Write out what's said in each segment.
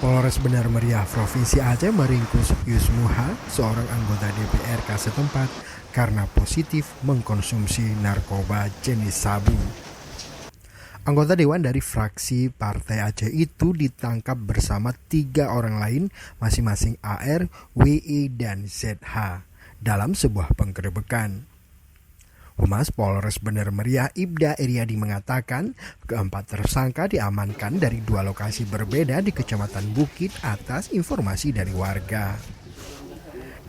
Polres Benar Meriah Provinsi Aceh meringkus Yusmuha, seorang anggota DPRK setempat, karena positif mengkonsumsi narkoba jenis sabu. Anggota dewan dari fraksi Partai Aceh itu ditangkap bersama 3 orang lain, masing-masing AR, WE, dan ZH, dalam sebuah penggerebekan. Humas Polres Benar Meriah Ibda Iriadi mengatakan keempat tersangka diamankan dari 2 lokasi berbeda di Kecamatan Bukit atas informasi dari warga.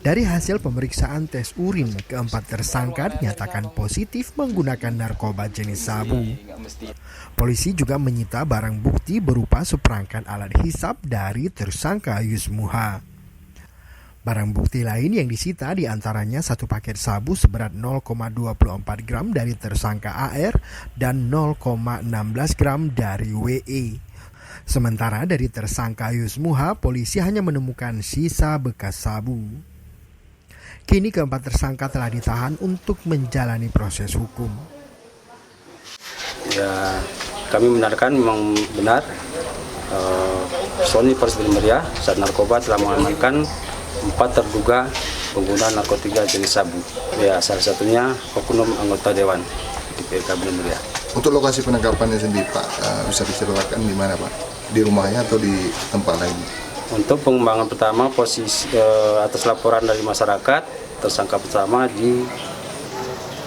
Dari hasil pemeriksaan tes urin, keempat tersangka dinyatakan positif menggunakan narkoba jenis sabu. Polisi juga menyita barang bukti berupa seperangkat alat hisap dari tersangka Yusmuha. Barang bukti lain yang disita diantaranya 1 paket sabu seberat 0,24 gram dari tersangka AR dan 0,16 gram dari WE. Sementara dari tersangka Yusmuha, polisi hanya menemukan sisa bekas sabu. Kini keempat tersangka telah ditahan untuk menjalani proses hukum. Ya, kami benarkan memang benar Sony Polres Benar Meriah saat narkoba telah mengamankan 4 terduga pengguna narkotika jenis sabu. Ya, salah satunya oknum anggota dewan DPRK Benar Meriah. Untuk lokasi penangkapannya sendiri, Pak, bisa diceritakan di mana, Pak? Di rumahnya atau di tempat lain? Untuk pengembangan pertama, posisi atas laporan dari masyarakat, tersangka pertama di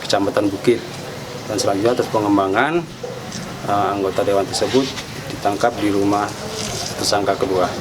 Kecamatan Bukit. Dan selanjutnya atas pengembangan anggota dewan tersebut ditangkap di rumah tersangka kedua.